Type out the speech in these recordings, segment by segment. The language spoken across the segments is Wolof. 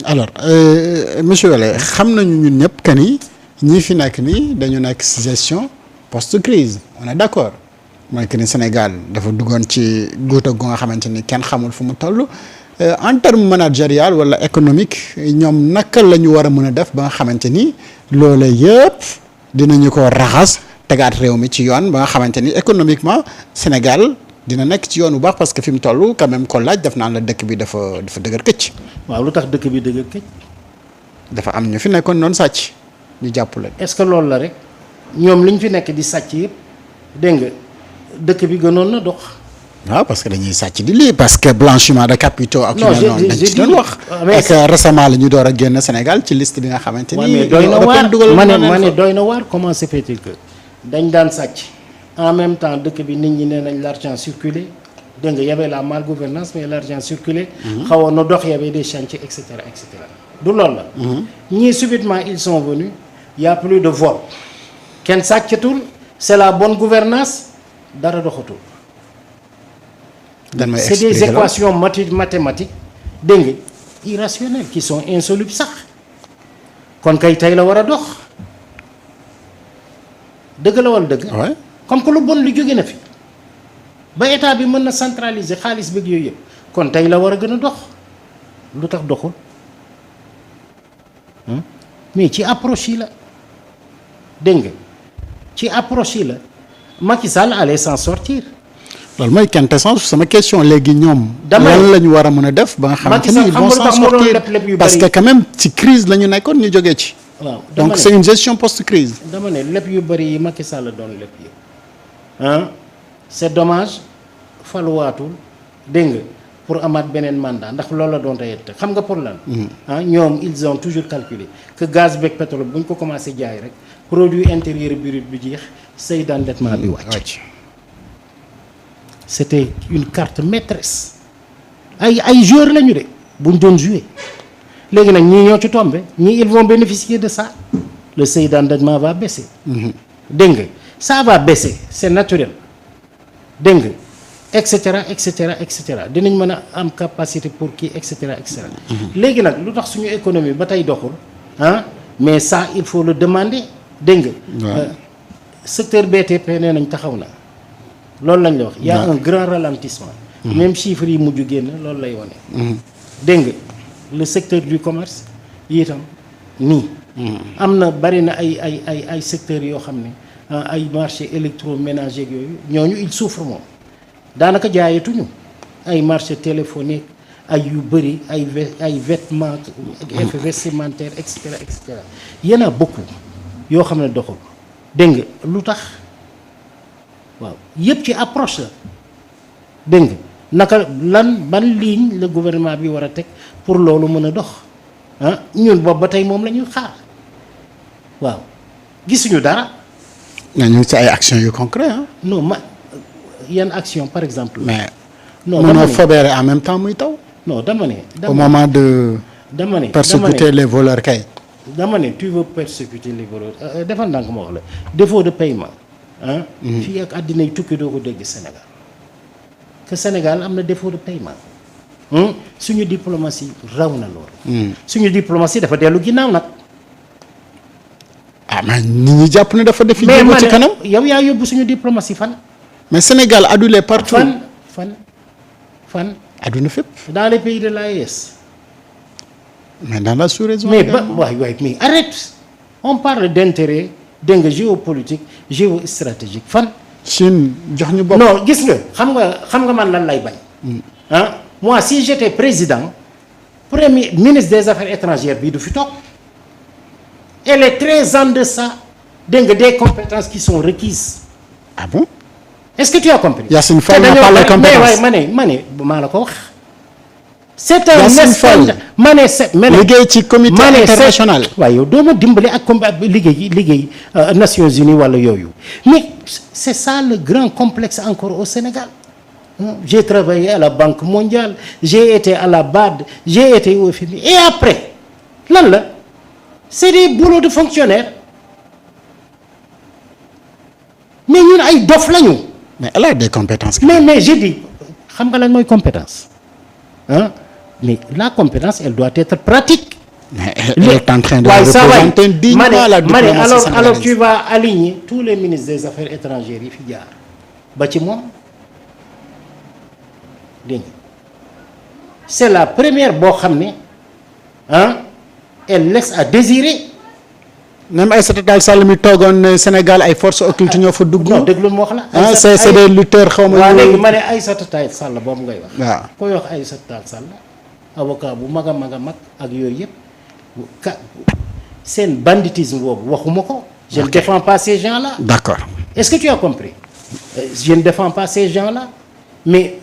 alors monsieur Wele xam nañu ñun ñëpp que ni ñii fi nekk nii dañu nekk ci gestion post crise on est d'accord mooy que ni Sénégal dafa duggoon ci guuta gu nga xamante ni kenn xamul fu mu toll en terme managérial wala économique ñoom naka la ñu war a mën a def ba nga xamante ni loolee yëpp dinañu ko raxas tegaat réew mi ci yoon ba nga xamante ni économiquement Sénégal dina nekk ci yoon bu baax parce que fi mu toll quand même ko laaj def naan la dëkk bi dafa dëgër këcc. waaw lu tax dëkk bi dëgër këcc. dafa am ñu fi nekkoon noonu sàcc ñu jàpp leen. est-ce que loolu la rek ñoom li ñu fi nekk di sàcc yëpp dégg nga dëkk bi gënoon na dox. waaw parce que dañuy sàcc di lii parce que blanchiment de capitaux ak yu mel noonu dañ ci doon wax. mais ak récemment la ñu door a génn Sénégal ci liste bi nga xamante ni. mais doy na waar ma ne doy na waar comment se fait-il que dañ daan sàcc en même temps dëkk bi nit ñi nee nañ l'argent circulé dégg nga y avait la malgouvernance mais l'argent circulé. xawoon na dox y avait des chantiers et cetera et cetera. du loolu la. ñii subitement ils sont venus y a plus de vol kenn sàccatul c'est la bonne gouvernance dara doxatul. C'est des équations mathématiques dégg nga irrationnelles qui sont insolubles sax kon kay tey la war a dox dëgg la wala dëgg. comme que lu bon lu jóge na fi ba état bi mën na centraliser xaalis beeg yooyu yëpp kon tey la war a gën a dox lu tax doxul mais ci approche yi la dégg nga ci approche yi la Macky Sall allait s'en sortir. loolu mooy quintessence sama question léegi ñoom. lan la ñu war a mën a def ba nga xamante ni ils vont s'en sortir parce que quand même ci crise la ñu nekkoon ñu jógee ci. waaw donc c'est une gestion post crise. dama ne lépp yu bëri yi Macky Sall doon lépp yi c'est dommage faluwaatul dégg nga pour amaat beneen mandat ndax loolu la doon tey xam nga pour lan. ñoom ils ont toujours calculé que gaz beeg pétrole bu ñu ko commencé jaay rek produit intérieur brut bi jeex seuil d'endettement bi wàcc. C'était une carte maîtresse ay joueurs lañu de buñ doon jouer léegi nag ñii ñoo ci tombé ñii ils vont bénéficier de ça le seuil d'endettement va baisser. dégg nga ça va baisser c'est naturel dégg nga et cetera et cetera et cetera dinañ mën a am capacité pour kii et cetera et cetera. léegi nag lu tax suñu économie ba tey doxul mais ça il faut le demander dégg nga. secteur BTP nee nañ taxaw na. loolu lañ la wax y a un grand ralentissement. même chiffres yi mujj génn loolu lay wane. dégg nga le secteur du commerce yi itam nii. am na bari na ay secteurs yoo xam ne ay marché électroménager yooyu ñooñu il souffre moom daanaka jaayatuñu ay marché téléphonique ay yu bëri ay vêtements effets vestimentaires et cetera et cetera y en a beaucoup yoo xam ne doxul dégg nga lu tax. waaw yëpp ci approche la dégg nga naka ban ligne la gouvernement bi war a teg pour loolu mën a dox ñun boobu ba tey moom la ñuy xaar waaw gisuñu dara. ñu ci ay actions yu concret non yan action par exemple. mais non mënoo fobeere en même temps muy taw. non dama ne. au moment de. dama ne persécuter les voleurs kay. dama ne tu veux persécuter les voleurs defal ndànk ma wax la défaut de paiement. fii ak àddina yi tukki doo ko dégg Sénégal que Sénégal am na défaut de paiement suñu diplomatie raw na loolu. suñu diplomatie dafa dellu ginnaaw nag. mais nit ñi jàpp ne dafa def. jéego ci kanam yow yaa yóbbu suñu diplomatie fan. mais Sénégal adulé partout. fan. aduna fépp. dans les pays de l'AES. mais dans la sous-région. mais waay mais arrête on parle d'intérêt. dégg nga géopolitique géostratégique fan. Chine jox ñu bopp. non gis nga xam nga man lan lay bañ. moi si j'étais président premier ministre des affaires étrangères bii du fi toog. elle est très en deçà dégg nga des compétences qui sont requises. ah bon. est-ce que tu as compris. Yacine Fall n'a pas les compétences mais ma ne maa la ko wax. c'est un scandale ma ne liggéey ci comité international. waaw yow doo ma dimbali ak combat liggéey Nations Unies wala yooyu mais c'est ça le grand complexe encore au Sénégal. J'ai travaillé à la Banque mondiale j'ai été à la BAD j'ai été au FMI et après lan la c'est des boulots de fonctionnaires mais ñun ay dof lañu. mais elle a des compétences. mais je dis xam nga lan mooy compétence mais la compétence elle doit être pratique. mais elle est en train de représenter dignement la diplomatie sénégalaise. alors tu vas aligner tous les ministres des affaires étrangères yi fi jaar ba ci moom dégg nga c'est la première boo xam ne elle laisse à désirer. même Aïssata Tall Sall mi toogoon Sénégal ay forces occultes ñoo fa dugg. non déglu ma wax la. c'est des lutteurs xaw ma. waaw léegi ma ne Aïssata Tall Sall boobu ngay wax. waaw koy wax Aïssata Tall Sall avocat bu mag a mag a mag ak yooyu yëpp seen banditisme boobu waxuma ko. je ne défends pas ces gens-là. d'accord. est-ce que tu as compris. je ne défends pas ces gens-là mais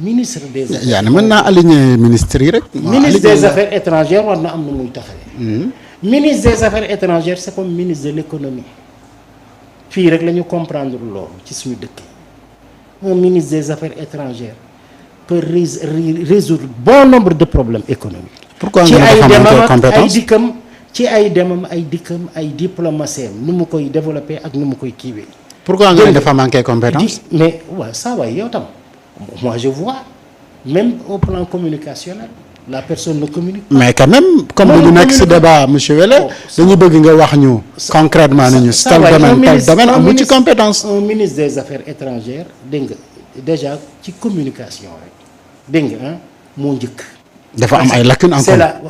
ministre des affaires. yaa ne mën naa aligner ministres yi rek. ministre des affaires étrangères war na am na muy taxawee. ministre des affaires étrangères c'est comme ministre de l'économie fii rek la ñu comprendre loolu ci suñu dëkk un ministre des affaires étrangères peut résoudre bon nombre de problèmes économiques. pourquoi nga dafa manqué compétence ci ay demam ay dikkam ay diplomatie nu mu koy développer ak nu mu koy kiiwee. pourquoi nga dafa manqué compétence. mais waaw ça waay yow tam moi je vois même au plan communicationnel. la personne ne communique pas. mais quand même comme bu ñu nekk ci débat monsieur Wele dañu bëgg nga wax ñu concrètement nañu tel domaine amu ci compétence. un ministre des affaires étrangères dégg nga déjà ci communication rek dégg nga moo njëkk. dafa am ay lacunes encore. c'est la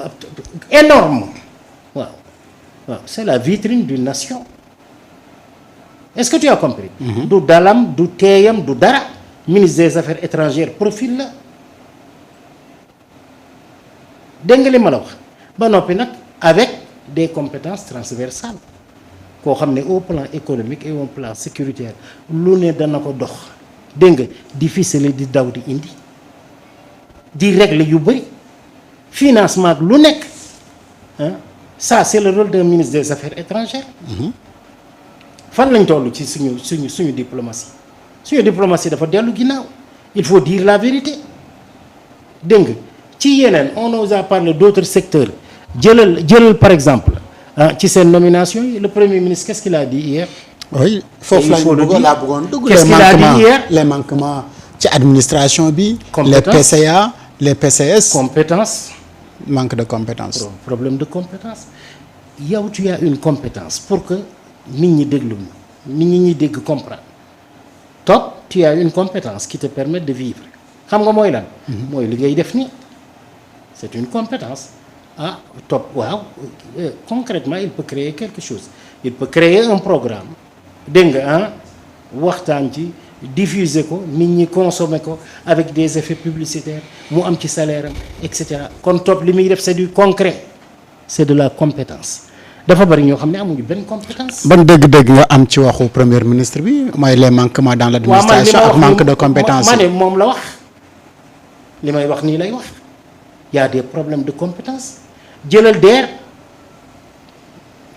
énorme waaw c'est la vitrine d'une nation est-ce que tu as compris. du dalam du teeyam du dara ministre des affaires étrangères profil la. dégg nga li ma la wax ba noppi nag avec des compétences transversales koo xam ne au plan économique et au plan sécuritaire lu ne dana ko dox dégg nga di ficeler di daw di indi di régler yu bëri financement ak lu nekk ça c'est le rôle d'un ministre des affaires étrangères. fan lañ toll ci suñu diplomatie dafa dellu ginnaaw il faut dire la vérité dégg nga ci yeneen on nous a parlé d'autres secteurs jëlal par exemple ci seen nomination yi le premier ministre qu'est-ce qu'il a dit hier. oui foofu laa bëggoon dugg. qu'est-ce qu'il a dit hier les manquements ci administration bi. les PCA les PCS. compétence. manque de compétence. problème de compétence yow tu as une compétence pour que nit ñi déglu nit ñi dégg comprendre top tu as une compétence qui te permet de vivre xam nga mooy lan. mooy li ngay def nii. c'est une compétence top waaw concrètement il peut créer quelque chose il peut créer un programme dégg nga waxtaan ci diffuser ko nit ñi consommer ko avec des effets publicitaires mu am ci salaire am et cetera kon top li muy def c'est du concret c'est de la compétence dafa bari ñoo xam ne amuñu benn compétence. ban dégg-dégg nga am ci waxu premier ministre bi mooy les manquements dans l'administration ak manque de compétence. ma ne moom la wax li may wax nii lay wax. Il y a des problèmes de compétence jëlal DER.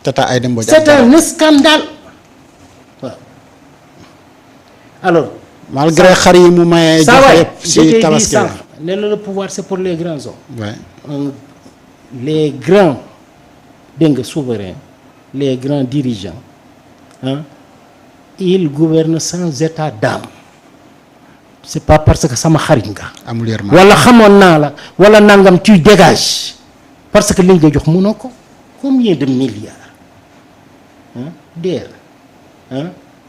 Tata Aïda Mbodj c'est un scandale waaw alors. malgré xar yi mu maye. ci tabaski ne la le pouvoir c'est pour les grands hommes. Ouais. Les grands dégg nga souverains les grands dirigeants ils gouvernent sans état d'âme. c'est pas parce que sama xarit nga. amul yërmande wala xamoon naa la wala nangam tu dégages parce que li nga jox mënoo ko combien de milliards DER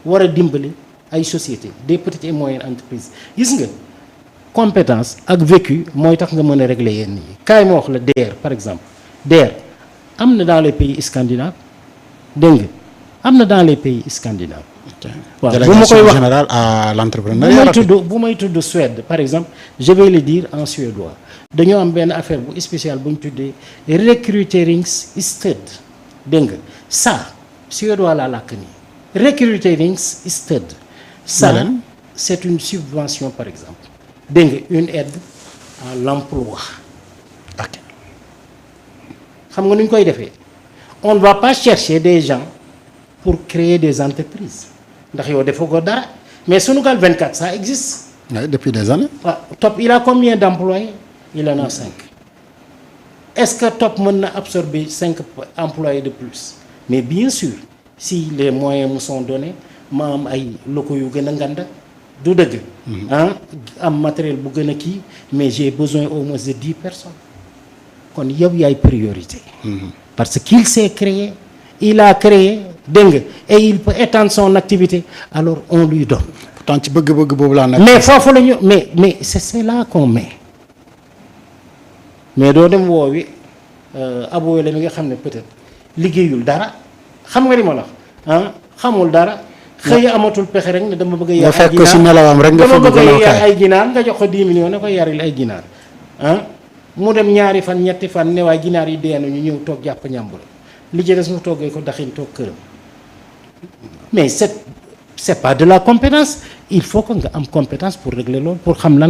war a dimbali ay sociétés des petites et moyennes entreprises gis nga compétence ak vécu mooy tax nga mën a régler yenn yi kaay ma wax la DER par exemple DER am na dans les pays scandinaves dégg nga am na dans les pays scandinaves. waaw bu ma koy wax générale à l'entrepreneuriat bu may tudd Suède par exemple je vais le dire en suédois dañoo am benn affaire bu spéciale bu ñu tuddee rekryteringsstöd dégg nga ça suédois laa làkk nii rekryteringsstöd ça c'est une subvention par exemple dégg nga une aide à l'emploi. ok xam nga nu ñu koy defee on ne va pas chercher des gens pour créer des entreprises ndax yow defoo ko dara mais Sunugal 24 ça existe. oui depuis des années. waaw Top il a combien d'employés il en a 5 est-ce que Top mën na absorber 5 employés de plus mais bien sûr si les moyens me sont donnés ma am ay locaux yu gën a nganda du dëgg. Am matériel bu gën a kii mais j'ai besoin au moins de 10 personnes kon yow yaay priorité. parce qu'il s'est créé il a créé dégg nga et il peut étendre son activité alors on lui donne. pourtant ci bëgg-bëgg boobu laa nekk. mais foofu la ñu mais c'est là qu'on met mais doo dem woowi abooy la mi nga xam ne peut-être liggéeyul dara xam nga li ma la wax xamul dara. xëy amatul pexe rek ne dama bëgg a yar ay ginaar fekk ko si nelawam rek nga dama fëgg bëgg a ko yar ay ginaar nga jox ko 10 millions ne ko yaril ay ginaar mu dem ñaari fan ñetti fan ne waaye ginaar yi dee nañu ñëw toog jàpp ñàmbure li ci des mu toggee ko daxin toog këram mais c'est pas de la compétence il faut que nga am compétence pour régler loolu pour xam lan